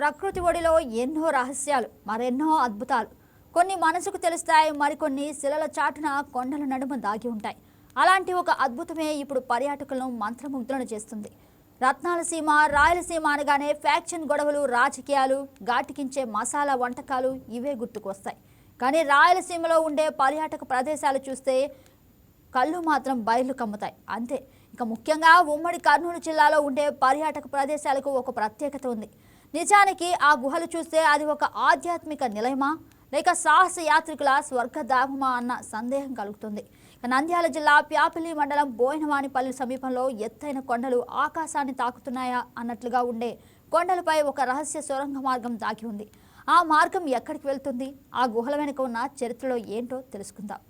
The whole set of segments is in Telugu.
ప్రకృతి ఒడిలో ఎన్నో రహస్యాలు, మరెన్నో అద్భుతాలు. కొన్ని మనసుకు తెలుస్తాయి, మరికొన్ని శిలల చాటున కొండల నడుమ దాగి ఉంటాయి. అలాంటి ఒక అద్భుతమే ఇప్పుడు పర్యాటకులను మంత్రముగ్ధులను చేస్తుంది. రత్నాలసీమ, రాయలసీమ అనగానే ఫ్యాక్షన్ గొడవలు, రాజకీయాలు, ఘాటికించే మసాలా వంటకాలు ఇవే గుర్తుకు వస్తాయి. కానీ రాయలసీమలో ఉండే పర్యాటక ప్రదేశాలు చూస్తే కళ్ళు మాత్రం బయర్లు కమ్ముతాయి. అంతే. ఇక ముఖ్యంగా ఉమ్మడి కర్నూలు జిల్లాలో ఉండే పర్యాటక ప్రదేశాలకు ఒక ప్రత్యేకత ఉంది. నిజానికి ఆ గుహలు చూస్తే అది ఒక ఆధ్యాత్మిక నిలయమా లేక సాహస యాత్రికుల స్వర్గధామమా అన్న సందేహం కలుగుతుంది. నంద్యాల జిల్లా ప్యాపిలి మండలం బోయినవానిపల్లి సమీపంలో ఎత్తైన కొండలు ఆకాశాన్ని తాకుతున్నాయా అన్నట్లుగా ఉండే కొండలపై ఒక రహస్య సొరంగ మార్గం దాగి ఉంది. ఆ మార్గం ఎక్కడికి వెళ్తుంది, ఆ గుహల వెనుక ఉన్న చరిత్రలో ఏంటో తెలుసుకుందాం.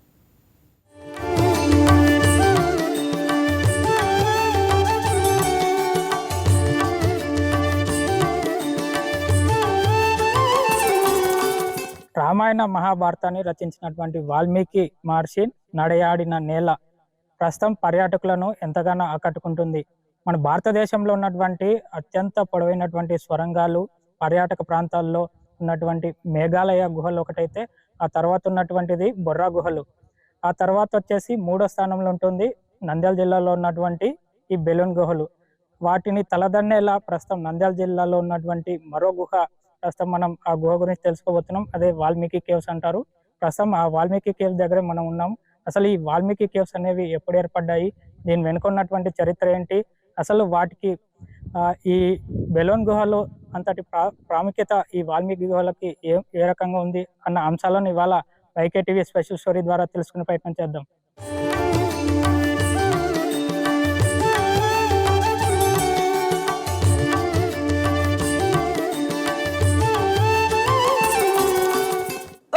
రామాయణ మహాభారతాన్ని రచించినటువంటి వాల్మీకి మహర్షి నడయాడిన నేల ప్రస్తుతం పర్యాటకులను ఎంతగానో ఆకట్టుకుంటుంది. మన భారతదేశంలో ఉన్నటువంటి అత్యంత పొడవైనటువంటి స్వరంగాలు పర్యాటక ప్రాంతాల్లో ఉన్నటువంటి మేఘాలయ గుహలు ఒకటైతే, ఆ తర్వాత ఉన్నటువంటిది బొర్రా గుహలు. ఆ తర్వాత వచ్చేసి 3వ స్థానంలో ఉంటుంది నంద్యాల జిల్లాలో ఉన్నటువంటి ఈ బెలూన్ గుహలు. వాటిని తలదన్నేలా ప్రస్తుతం నంద్యాల జిల్లాలో ఉన్నటువంటి మరో గుహ ప్రస్తుతం మనం ఆ గుహ గురించి తెలుసుకోబోతున్నాం. అదే వాల్మీకి కేవ్స్ అంటారు. ప్రస్తుతం ఆ వాల్మీకి కేవ్స్ దగ్గర మనం ఉన్నాం. అసలు ఈ వాల్మీకి కేవ్స్ అనేవి ఎప్పుడు ఏర్పడ్డాయి, దీని వెనుక ఉన్నటువంటి చరిత్ర ఏంటి, అసలు వాటికి ఈ బెలూన్ గుహలో అంతటి ప్రాముఖ్యత ఈ వాల్మీకి గుహలకి ఏ రకంగా ఉంది అన్న అంశాలను ఇవాళ వైకే టీవీ స్పెషల్ స్టోరీ ద్వారా తెలుసుకునే ప్రయత్నం చేద్దాం.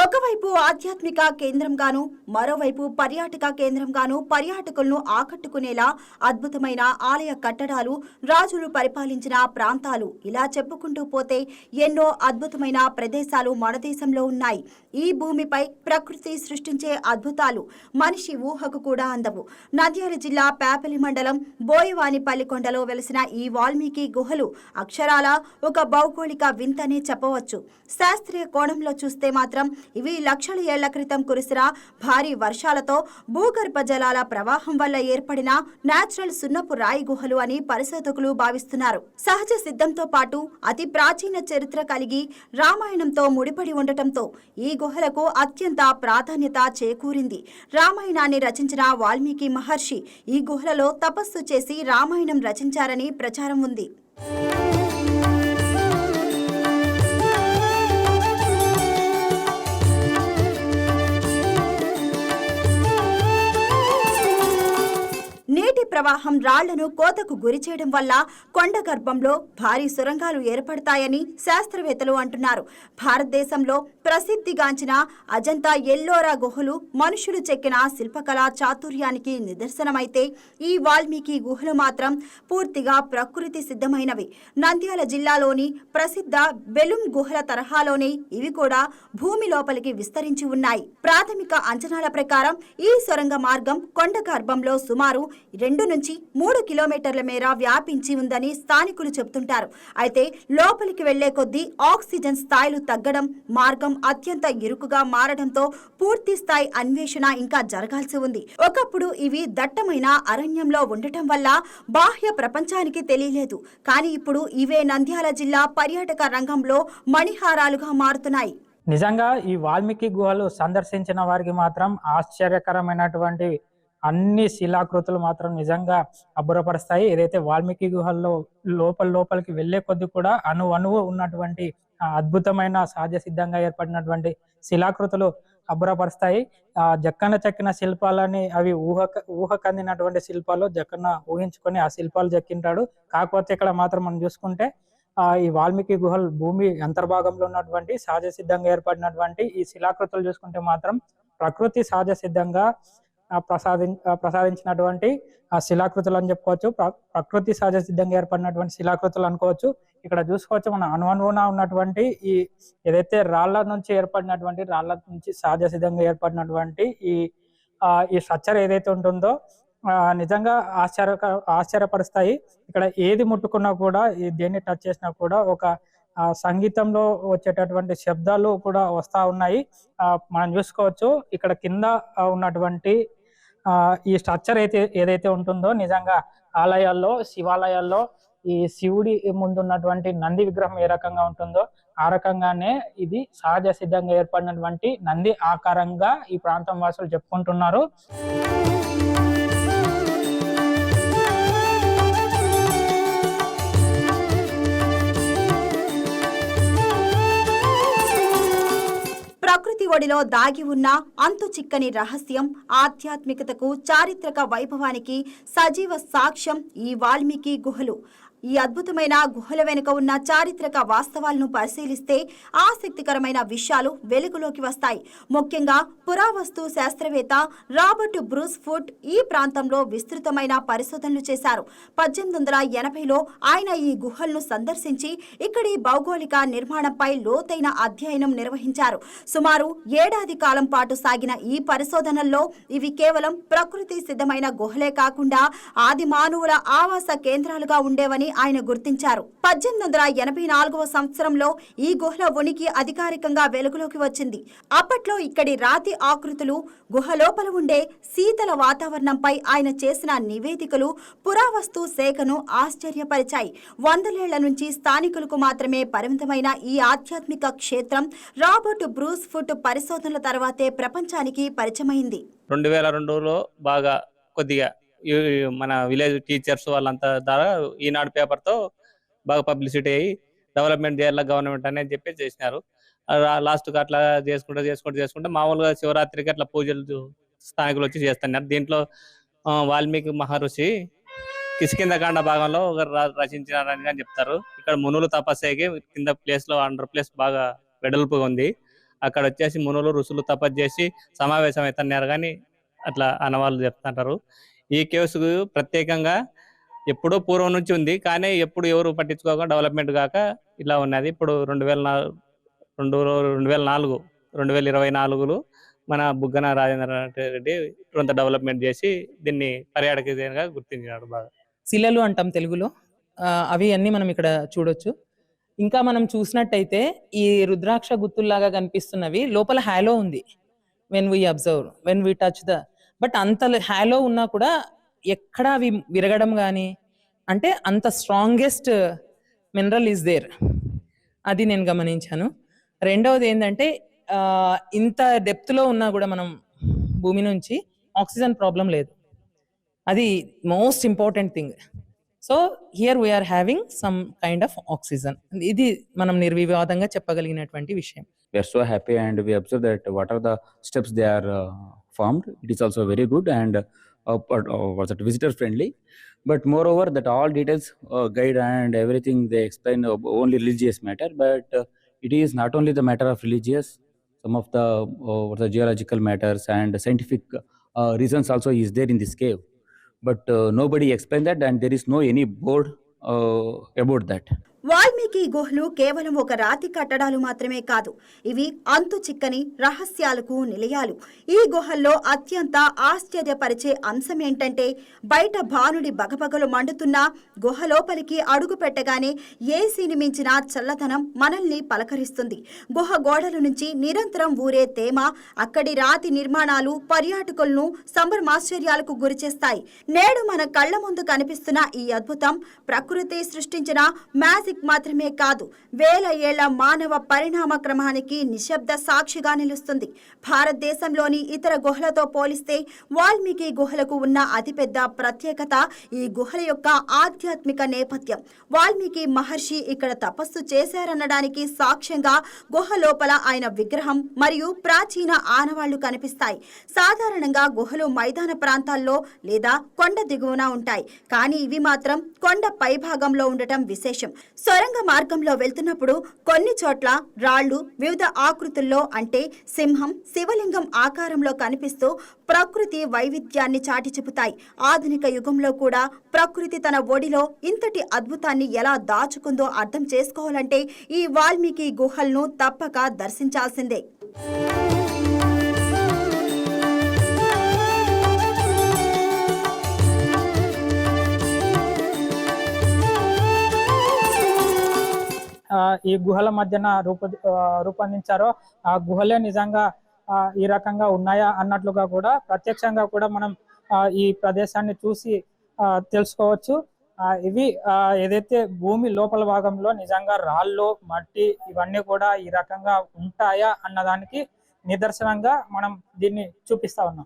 ఒకవైపు ఆధ్యాత్మిక కేంద్రంగాను, మరోవైపు పర్యాటక కేంద్రంగాను పర్యాటకులను ఆకట్టుకునేలా అద్భుతమైన ఆలయ కట్టడాలు, రాజులు పరిపాలించిన ప్రాంతాలు, ఇలా చెప్పుకుంటూ పోతే ఎన్నో అద్భుతమైన ప్రదేశాలు మన దేశంలో ఉన్నాయి. ఈ భూమిపై ప్రకృతి సృష్టించే అద్భుతాలు మనిషి ఊహకు కూడా అందవు. నంద్యాల జిల్లా ప్యాపిలి మండలం బోయవానిపల్లి కొండలో వెలిసిన ఈ వాల్మీకి గుహలు అక్షరాల ఒక భౌగోళిక వింతనే చెప్పవచ్చు. శాస్త్రీయ కోణంలో చూస్తే మాత్రం ఇవి లక్షల ఏళ్ల క్రితం కురిసిన భారీ వర్షాలతో భూగర్భ జలాల ప్రవాహం వల్ల ఏర్పడిన నేచురల్ సున్నపు రాయి గుహలు అని పరిశోధకులు భావిస్తున్నారు. సహజ సిద్ధంతో పాటు అతి ప్రాచీన చరిత్ర కలిగి రామాయణంతో ముడిపడి ఉండటంతో ఈ గుహలకు అత్యంత ప్రాధాన్యత చేకూరింది. రామాయణాన్ని రచించిన వాల్మీకి మహర్షి ఈ గుహలలో తపస్సు చేసి రామాయణం రచించారని ప్రచారం ఉంది. నీటి ప్రవాహం రాళ్లను కోతకు గురి చేయడం వల్ల కొండ గర్భంలో భారీ సొరంగాలు ఏర్పడతాయని శాస్త్రవేత్తలు అంటున్నారు. భారతదేశంలో ప్రసిద్ధిగాంచిన అజంతా ఎల్లోరా గుహలు మనుషులు చెక్కిన శిల్పకళా చాతుర్యానికి నిదర్శనమైతే, ఈ వాల్మీకి గుహలు మాత్రం పూర్తిగా ప్రకృతి సిద్ధమైనవి. నంద్యాల జిల్లాలోని ప్రసిద్ధ బెలూన్ గుహల తరహాలోనే ఇవి కూడా భూమి లోపలికి విస్తరించి ఉన్నాయి. ప్రాథమిక అంచనాల ప్రకారం ఈ సొరంగ మార్గం కొండ గర్భంలో సుమారు 2 నుంచి 3 కిలోమీటర్ల మేర వ్యాపించి ఉందని స్థానికులు చెబుతుంటారు. అయితే లోపలికి వెళ్లే కొద్దీ ఆక్సిజన్ స్థాయిలు తగ్గడం, మార్గం అత్యంత ఇరుకుగా మారడంతో పూర్తి స్థాయి అన్వేషణ ఇంకా జరగాల్సి ఉంది. ఒకప్పుడు ఇవి దట్టమైన అరణ్యంలో ఉండటం వల్ల బాహ్య ప్రపంచానికి తెలియలేదు. కానీ ఇప్పుడు ఇవే నంద్యాల జిల్లా పర్యాటక రంగంలో మణిహారాలుగా మారుతున్నాయి. నిజంగా ఈ వాల్మీకి గుహలు సందర్శించిన వారికి మాత్రం ఆశ్చర్యకరమైనటువంటి అన్ని శిలాకృతులు మాత్రం నిజంగా అబ్బురపరుస్తాయి. ఏదైతే వాల్మీకి గుహల్లో లోపలికి వెళ్లే కొద్ది కూడా అణువు ఉన్నటువంటి అద్భుతమైన సహజ సిద్ధంగా ఏర్పడినటువంటి శిలాకృతులు అబ్బురపరుస్తాయి. జక్కన్న చెక్కిన శిల్పాలని అవి ఊహకందినటువంటి శిల్పాలు, జక్కన్న ఊహించుకొని ఆ శిల్పాలు చెక్కింటాడు. కాకపోతే ఇక్కడ మాత్రం మనం చూసుకుంటే ఈ వాల్మీకి గుహలు భూమి అంతర్భాగంలో ఉన్నటువంటి సహజ సిద్ధంగా ఏర్పడినటువంటి ఈ శిలాకృతులు చూసుకుంటే మాత్రం ప్రకృతి సహజ సిద్ధంగా ప్రసాదించినటువంటి శిలాకృతులు అని చెప్పుకోవచ్చు. ప్రకృతి సహజ సిద్ధంగా ఏర్పడినటువంటి శిలాకృతులు అనుకోవచ్చు. ఇక్కడ చూసుకోవచ్చు మన అణువున ఉన్నటువంటి ఈ ఏదైతే రాళ్ల నుంచి సహజ సిద్ధంగా ఏర్పడినటువంటి ఈ స్ట్రక్చర్ ఏదైతే ఉంటుందో నిజంగా ఆశ్చర్యపరుస్తాయి. ఇక్కడ ఏది ముట్టుకున్నా కూడా, దేన్ని టచ్ చేసినా కూడా ఒక ఆ సంగీతంలో వచ్చేటటువంటి శబ్దాలు కూడా వస్తూ ఉన్నాయి. మనం చూసుకోవచ్చు ఇక్కడ కింద ఉన్నటువంటి ఈ స్ట్రక్చర్ ఏదైతే ఉంటుందో నిజంగా ఆలయాల్లో, శివాలయాల్లో ఈ శివుడి ముందున్నటువంటి నంది విగ్రహం ఏ రకంగా ఉంటుందో ఆ రకంగానే ఇది సహజ సిద్ధంగా ఏర్పడినటువంటి నంది ఆకారంగా ఈ ప్రాంతం వాసులు చెప్పుకుంటున్నారు. ప్రకృతి ఒడిలో దాగి ఉన్న అంతు చిక్కని రహస్యం, ఆధ్యాత్మికతకు, చారిత్రక వైభవానికి సజీవ సాక్ష్యం ఈ వాల్మీకి గుహలు. ఈ అద్భుతమైన గుహల వెనుక ఉన్న చారిత్రక వాస్తవాలను పరిశీలిస్తే ఆసక్తికరమైన విషయాలు వెలుగులోకి వస్తాయి. ముఖ్యంగా పురావస్తు శాస్త్రవేత్త రాబర్ట్ బ్రూస్ ఫుడ్ ఈ ప్రాంతంలో విస్తృతమైన పరిశోధనలు చేశారు. 1880లో ఆయన ఈ గుహలను సందర్శించి ఇక్కడి భౌగోళిక నిర్మాణంపై లోతైన అధ్యయనం నిర్వహించారు. సుమారు 7 ఏడాది కాలం పాటు సాగిన ఈ పరిశోధనల్లో ఇవి కేవలం ప్రకృతి సిద్ధమైన గుహలే కాకుండా ఆది మానవుల ఆవాస కేంద్రాలుగా ఉండేవని ఆయన గుర్తించారు. 1884వ సంవత్సరంలో ఈ గుహల ఉనికి అధికారికంగా వెలుగులోకి వచ్చింది. అప్పట్లో ఇక్కడి రాతి ఆకృతులు, గుహ లోపల ఉండే శీతల వాతావరణంపై ఆయన చేసిన నివేదికలు పురావస్తు శాఖను ఆశ్చర్యపరిచాయి. 100 ఏళ్ల నుంచి స్థానికులకు మాత్రమే పరిమితమైన ఈ ఆధ్యాత్మిక క్షేత్రం రాబర్ట్ బ్రూస్ ఫుడ్ పరిశోధనల తర్వాతే ప్రపంచానికి పరిచయమైంది. 2002లో బాగా కొద్దిగా మన విలేజ్ టీచర్స్ వాళ్ళంతా ద్వారా ఈనాడు పేపర్తో బాగా పబ్లిసిటీ అయ్యి డెవలప్మెంట్ చేయాలి గవర్నమెంట్ అనేది చెప్పి చేసినారు. లాస్ట్కి అట్లా చేసుకుంటే మామూలుగా శివరాత్రికి అట్లా పూజలు స్థానికులు వచ్చి చేస్తున్నారు. దీంట్లో వాల్మీకి మహర్షి కిష్కింధకాండ భాగంలో రచించినారని అని చెప్తారు. ఇక్కడ మునులు తపస్సుకి కింద ప్లేస్లో అండర్ ప్లేస్ బాగా వెడల్పుగా ఉంది. అక్కడ వచ్చేసి మునులు ఋషులు తపస్సు చేసి సమావేశం అవుతున్నారు కానీ అట్లా అనవాళ్ళు చెప్తుంటారు. ఈ కేవ్స్ ప్రత్యేకంగా ఎప్పుడో పూర్వం నుంచి ఉంది కానీ ఎప్పుడు ఎవరు పట్టించుకోక డెవలప్మెంట్ కాక ఇలా ఉన్నది. ఇప్పుడు 2024లో మన బుగ్గన రాజేంద్ర రెడ్డి కొంత డెవలప్మెంట్ చేసి దీన్ని పర్యాటక కేంద్రంగా గుర్తించినాడు. బాగా శిలలు అంటాం తెలుగులో, అవి అన్ని మనం ఇక్కడ చూడొచ్చు. ఇంకా మనం చూసినట్టయితే ఈ రుద్రాక్ష గుత్తుల్లాగా కనిపిస్తున్నవి లోపల హ్యాలో ఉంది. When we observe, when we touch but అంత హ్యాలో ఉన్నా కూడా ఎక్కడ అవి విరగడం కానీ, అంటే అంత స్ట్రాంగెస్ట్ మినరల్ ఈజ్ దేర్, అది నేను గమనించాను. రెండవది ఏంటంటే ఇంత డెప్త్లో ఉన్నా కూడా మనం భూమి నుంచి ఆక్సిజన్ ప్రాబ్లం లేదు. అది most important thing. So here we are having some kind of oxygen. ఇది మనం నిర్వివాదంగా చెప్పగలిగినటువంటి విషయం. We are so happy and we observe that what are the steps they are formed. It is also very good and visitor friendly. But moreover, that all details guide and everything they explain only religious matter. But it is not only the matter of religious. Some of the geological matters and scientific reasons also is there in this cave. But nobody explained that and there is no any board about that. Valmiki గుహలు కేవలం ఒక రాతి కట్టడాలు మాత్రమే కాదు, ఇవి అంతు చిక్కని రహస్యాలకు నిలయాలు. ఈ గుహల్లో అత్యంత ఆశ్చర్యపరిచే అంశం ఏంటంటే బయట భానుడి బగబగలు మండుతున్న గుహ లోపలికి అడుగు పెట్టగానే ఏసీని మించిన చల్లదనం మనల్ని పలకరిస్తుంది. గుహ గోడల నుంచి నిరంతరం ఊరే తేమ, అక్కడి రాతి నిర్మాణాలు పర్యాటకులను సంభ్రమాశ్చర్యాలకు గురిచేస్తాయి. నేడు మన కళ్ల ముందు కనిపిస్తున్న ఈ అద్భుతం ప్రకృతి సృష్టించిన మ్యాజిక్ మాత్రమే కాదు, వేల ఏళ్ల మానవ పరిణామ క్రమానికి నిశ్శబ్ద సాక్షిగా నిలుస్తుంది. భారతదేశంలోని ఇతర గుహలతో పోలిస్తే వాల్మీకి గుహలకు ఉన్న అతిపెద్ద ప్రత్యేకత ఈ గుహల యొక్క ఆధ్యాత్మిక నేపథ్యం. వాల్మీకి మహర్షి ఇక్కడ తపస్సు చేశారనడానికి సాక్ష్యంగా గుహ లోపల ఆయన విగ్రహం మరియు ప్రాచీన ఆనవాళ్లు కనిపిస్తాయి. సాధారణంగా గుహలు మైదాన ప్రాంతాల్లో లేదా కొండ దిగువన ఉంటాయి, కానీ ఇవి మాత్రం కొండ పైభాగంలో ఉండటం విశేషం. సొరంగ మార్గంలో వెళ్తున్నప్పుడు కొన్ని చోట్ల రాళ్లు వివిధ ఆకృతుల్లో, అంటే సింహం, శివలింగం ఆకారంలో కనిపిస్తూ ప్రకృతి వైవిధ్యాన్ని చాటి చెబుతాయి. ఆధునిక యుగంలో కూడా ప్రకృతి తన ఒడిలో ఇంతటి అద్భుతాన్ని ఎలా దాచుకుందో అర్థం చేసుకోవాలంటే ఈ వాల్మీకి గుహలను తప్పక దర్శించాల్సిందే. ఈ గుహల మధ్యన రూపొందించారో ఆ గుహలే నిజంగా ఈ రకంగా ఉన్నాయా అన్నట్లుగా కూడా ప్రత్యక్షంగా కూడా మనం ఈ ప్రదేశాన్ని చూసి తెలుసుకోవచ్చు. ఇవి ఏదైతే భూమి లోపల భాగంలో నిజంగా రాళ్ళు, మట్టి ఇవన్నీ కూడా ఈ రకంగా ఉంటాయా అన్నదానికి నిదర్శనంగా మనం దీన్ని చూపిస్తా ఉన్నాం.